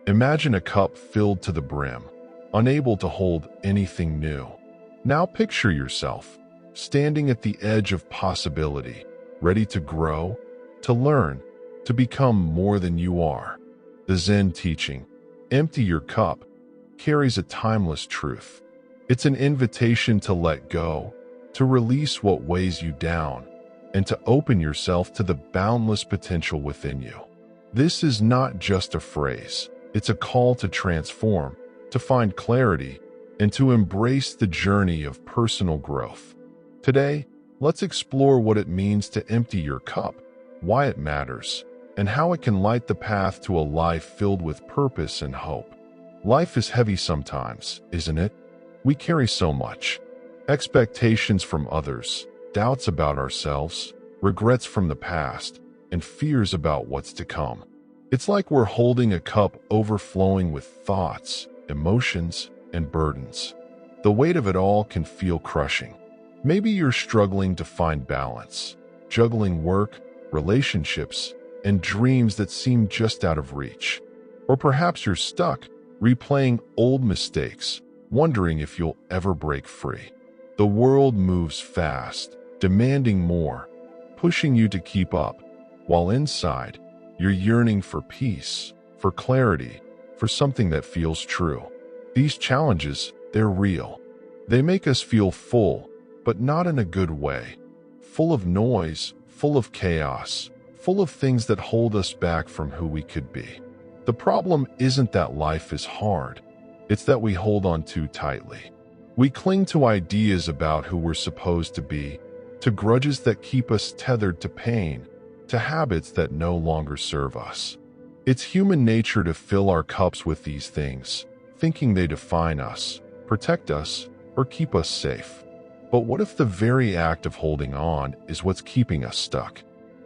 Imagine a cup filled to the brim, unable to hold anything new. Now picture yourself standing at the edge of possibility, ready to grow, to learn, to become more than you are. The Zen teaching, "Empty your cup," carries a timeless truth. It's an invitation to let go, to release what weighs you down, and to open yourself to the boundless potential within you. This is not just a phrase. It's a call to transform, to find clarity, and to embrace the journey of personal growth. Today, let's explore what it means to empty your cup, why it matters, and how it can light the path to a life filled with purpose and hope. Life is heavy sometimes, isn't it? We carry so much. Expectations from others, doubts about ourselves, regrets from the past, and fears about what's to come. It's like we're holding a cup overflowing with thoughts, emotions, and burdens. The weight of it all can feel crushing. Maybe you're struggling to find balance, juggling work, relationships, and dreams that seem just out of reach. Or perhaps you're stuck, replaying old mistakes, wondering if you'll ever break free. The world moves fast, demanding more, pushing you to keep up, while inside, you're yearning for peace, for clarity, for something that feels true. These challenges, they're real. They make us feel full, but not in a good way. Full of noise, full of chaos, full of things that hold us back from who we could be. The problem isn't that life is hard. It's that we hold on too tightly. We cling to ideas about who we're supposed to be, to grudges that keep us tethered to pain, to habits that no longer serve us. It's human nature to fill our cups with these things, thinking they define us, protect us, or keep us safe. But what if the very act of holding on is what's keeping us stuck?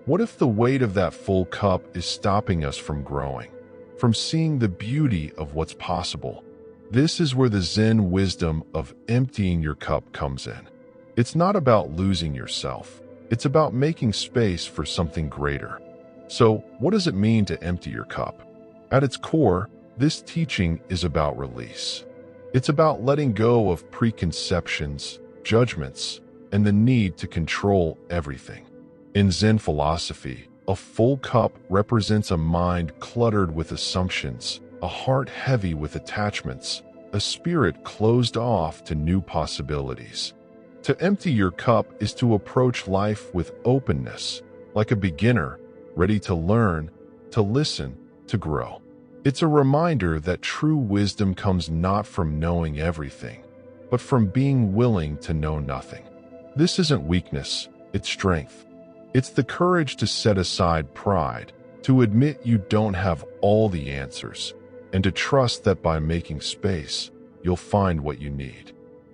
What if the weight of that full cup is stopping us from growing, from seeing the beauty of what's possible? This is where the Zen wisdom of emptying your cup comes in. It's not about losing yourself. It's about making space for something greater. So, what does it mean to empty your cup? At its core, this teaching is about release. It's about letting go of preconceptions, judgments, and the need to control everything. In Zen philosophy, a full cup represents a mind cluttered with assumptions, a heart heavy with attachments, a spirit closed off to new possibilities. To empty your cup is to approach life with openness, like a beginner, ready to learn, to listen, to grow. It's a reminder that true wisdom comes not from knowing everything, but from being willing to know nothing. This isn't weakness, it's strength. It's the courage to set aside pride, to admit you don't have all the answers, and to trust that by making space, you'll find what you need.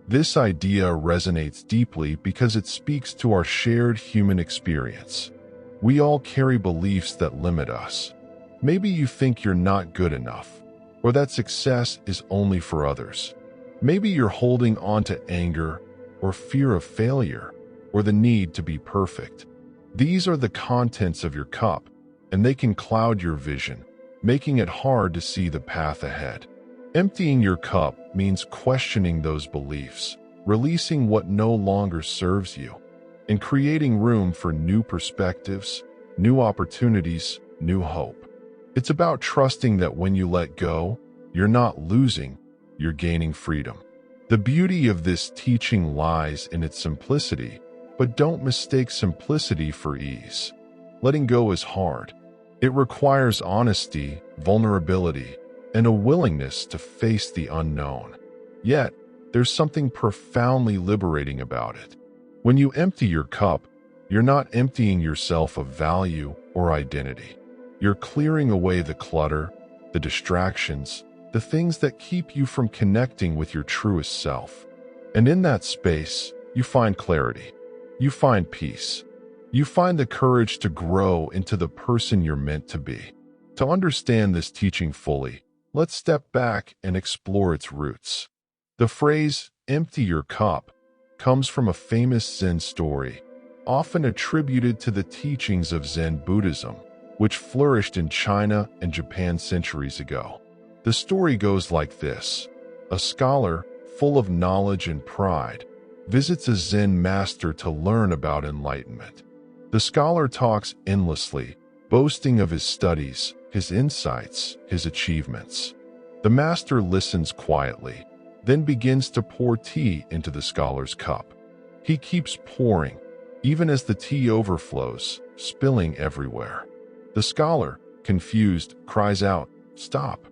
This idea resonates deeply because it speaks to our shared human experience. We all carry beliefs that limit us. Maybe you think you're not good enough, or that success is only for others. Maybe you're holding on to anger, or fear of failure, or the need to be perfect. These are the contents of your cup, and they can cloud your vision, making it hard to see the path ahead. Emptying your cup means questioning those beliefs, releasing what no longer serves you, and creating room for new perspectives, new opportunities, new hope. It's about trusting that when you let go, you're not losing, you're gaining freedom. The beauty of this teaching lies in its simplicity, but don't mistake simplicity for ease. Letting go is hard. It requires honesty, vulnerability, and a willingness to face the unknown. Yet, there's something profoundly liberating about it. When you empty your cup, you're not emptying yourself of value or identity. You're clearing away the clutter, the distractions, the things that keep you from connecting with your truest self. And in that space, you find clarity. You find peace. You find the courage to grow into the person you're meant to be. To understand this teaching fully, let's step back and explore its roots. The phrase, "empty your cup," comes from a famous Zen story, often attributed to the teachings of Zen Buddhism, which flourished in China and Japan centuries ago. The story goes like this. A scholar, full of knowledge and pride, visits a Zen master to learn about enlightenment. The scholar talks endlessly, boasting of his studies, his insights, his achievements. The master listens quietly, then begins to pour tea into the scholar's cup. He keeps pouring, even as the tea overflows, spilling everywhere. The scholar, confused, cries out, "Stop!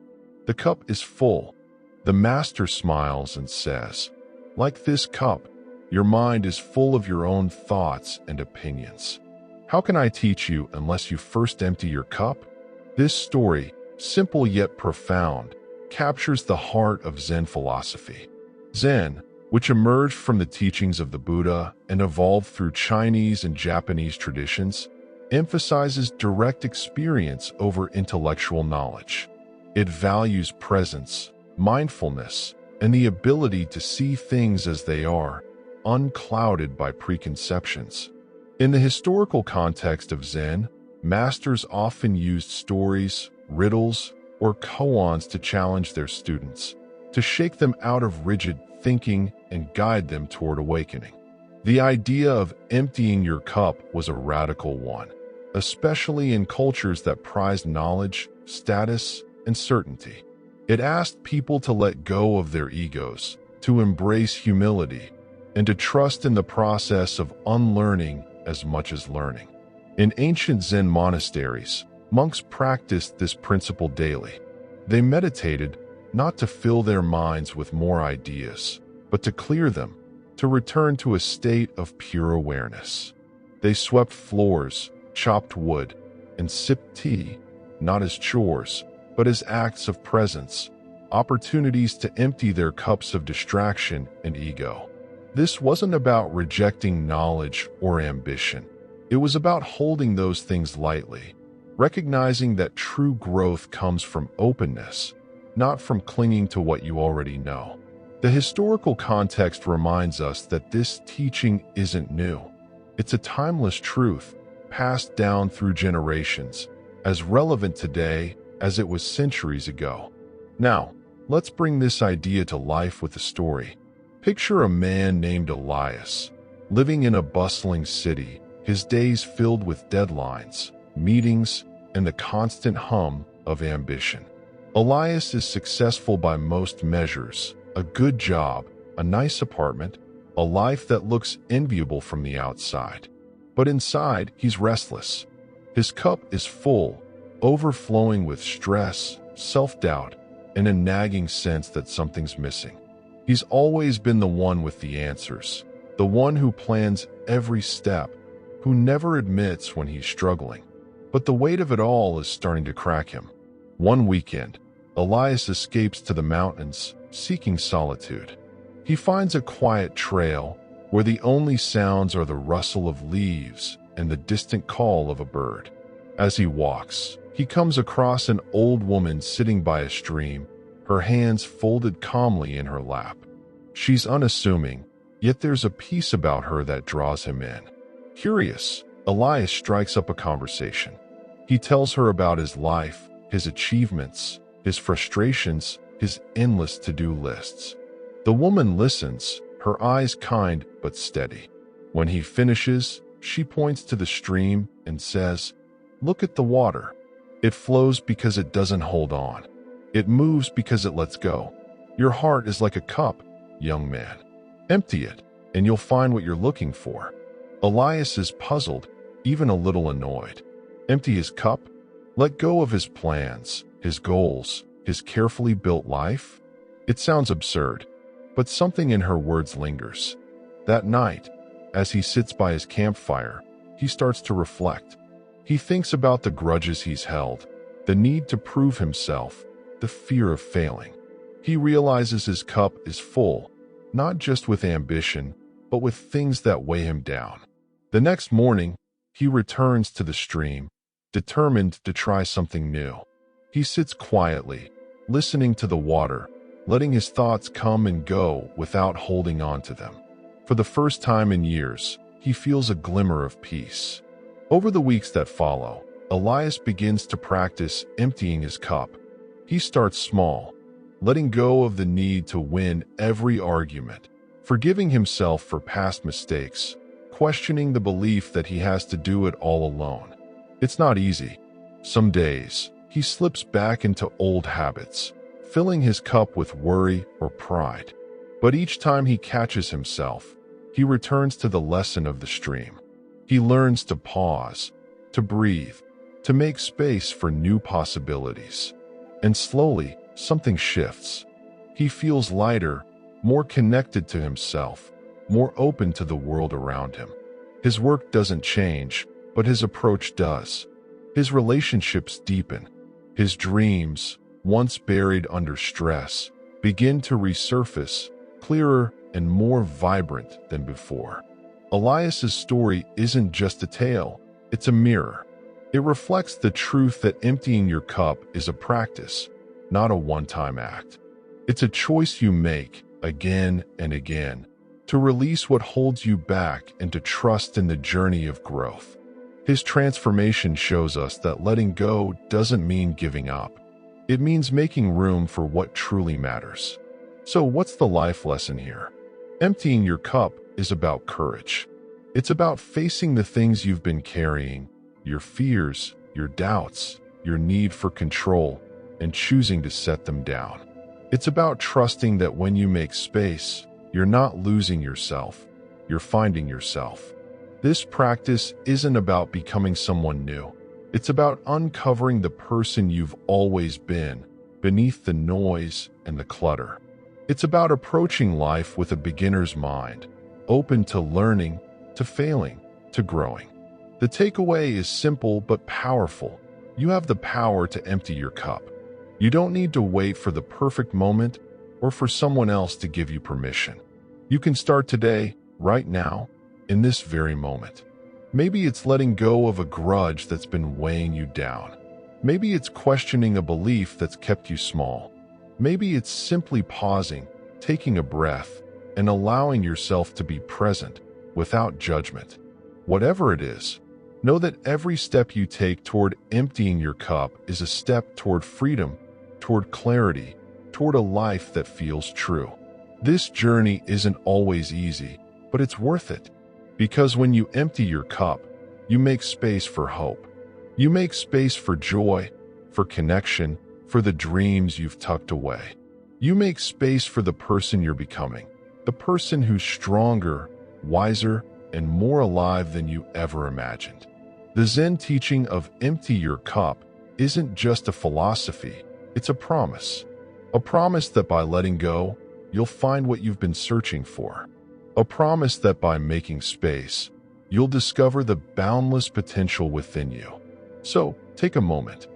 The cup is full." The master smiles and says, "Like this cup, your mind is full of your own thoughts and opinions. How can I teach you unless you first empty your cup?" This story, simple yet profound, captures the heart of Zen philosophy. Zen, which emerged from the teachings of the Buddha and evolved through Chinese and Japanese traditions, emphasizes direct experience over intellectual knowledge. It values presence, mindfulness, and the ability to see things as they are, unclouded by preconceptions. In the historical context of Zen, masters often used stories, riddles, or koans to challenge their students, to shake them out of rigid thinking and guide them toward awakening. The idea of emptying your cup was a radical one, especially in cultures that prized knowledge, status, and certainty. It asked people to let go of their egos, to embrace humility, and to trust in the process of unlearning as much as learning. In ancient Zen monasteries, monks practiced this principle daily. They meditated not to fill their minds with more ideas, but to clear them, to return to a state of pure awareness. They swept floors, chopped wood, and sipped tea, not as chores, but as acts of presence, opportunities to empty their cups of distraction and ego. This wasn't about rejecting knowledge or ambition. It was about holding those things lightly, recognizing that true growth comes from openness, not from clinging to what you already know. The historical context reminds us that this teaching isn't new. It's a timeless truth, passed down through generations, as relevant today as it was centuries ago. Now, let's bring this idea to life with a story. Picture a man named Elias, living in a bustling city, his days filled with deadlines, meetings, and the constant hum of ambition. Elias is successful by most measures, a good job, a nice apartment, a life that looks enviable from the outside. But inside, he's restless. His cup is full, overflowing with stress, self-doubt, and a nagging sense that something's missing. He's always been the one with the answers, the one who plans every step, who never admits when he's struggling. But the weight of it all is starting to crack him. One weekend, Elias escapes to the mountains, seeking solitude. He finds a quiet trail where the only sounds are the rustle of leaves and the distant call of a bird. As he walks, he comes across an old woman sitting by a stream, her hands folded calmly in her lap. She's unassuming, yet there's a peace about her that draws him in. Curious, Elias strikes up a conversation. He tells her about his life, his achievements, his frustrations, his endless to-do lists. The woman listens, her eyes kind but steady. When he finishes, she points to the stream and says, "Look at the water. It flows because it doesn't hold on. It moves because it lets go. Your heart is like a cup, young man. Empty it, and you'll find what you're looking for." Elias is puzzled, even a little annoyed. Empty his cup? Let go of his plans, his goals, his carefully built life? It sounds absurd, but something in her words lingers. That night, as he sits by his campfire, he starts to reflect. He thinks about the grudges he's held, the need to prove himself, the fear of failing. He realizes his cup is full, not just with ambition, but with things that weigh him down. The next morning, he returns to the stream, determined to try something new. He sits quietly, listening to the water, letting his thoughts come and go without holding on to them. For the first time in years, he feels a glimmer of peace. Over the weeks that follow, Elias begins to practice emptying his cup. He starts small, letting go of the need to win every argument, forgiving himself for past mistakes, questioning the belief that he has to do it all alone. It's not easy. Some days, he slips back into old habits, filling his cup with worry or pride. But each time he catches himself, he returns to the lesson of the stream. He learns to pause, to breathe, to make space for new possibilities. And slowly, something shifts. He feels lighter, more connected to himself, more open to the world around him. His work doesn't change, but his approach does. His relationships deepen. His dreams, once buried under stress, begin to resurface, clearer and more vibrant than before. Elias's story isn't just a tale, it's a mirror. It reflects the truth that emptying your cup is a practice, not a one-time act. It's a choice you make again and again to release what holds you back and to trust in the journey of growth. His transformation shows us that letting go doesn't mean giving up. It means making room for what truly matters. So what's the life lesson here? Emptying your cup is about courage. It's about facing the things you've been carrying, your fears, your doubts, your need for control, and choosing to set them down. It's about trusting that when you make space, you're not losing yourself, you're finding yourself. This practice isn't about becoming someone new. It's about uncovering the person you've always been, beneath the noise and the clutter. It's about approaching life with a beginner's mind, open to learning, to failing, to growing. The takeaway is simple but powerful. You have the power to empty your cup. You don't need to wait for the perfect moment or for someone else to give you permission. You can start today, right now, in this very moment. Maybe it's letting go of a grudge that's been weighing you down. Maybe it's questioning a belief that's kept you small. Maybe it's simply pausing, taking a breath, and allowing yourself to be present without judgment. Whatever it is, know that every step you take toward emptying your cup is a step toward freedom, toward clarity, toward a life that feels true. This journey isn't always easy, but it's worth it. Because when you empty your cup, you make space for hope. You make space for joy, for connection, for the dreams you've tucked away. You make space for the person you're becoming, the person who's stronger, wiser, and more alive than you ever imagined. The Zen teaching of empty your cup isn't just a philosophy, it's a promise. A promise that by letting go, you'll find what you've been searching for. A promise that by making space, you'll discover the boundless potential within you. So, take a moment.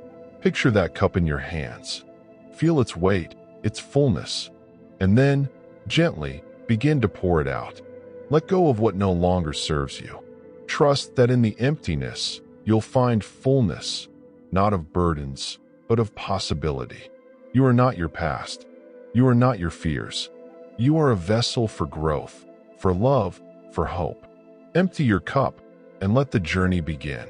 Picture that cup in your hands. Feel its weight, its fullness, and then, gently, begin to pour it out. Let go of what no longer serves you. Trust that in the emptiness, you'll find fullness, not of burdens, but of possibility. You are not your past. You are not your fears. You are a vessel for growth, for love, for hope. Empty your cup and let the journey begin.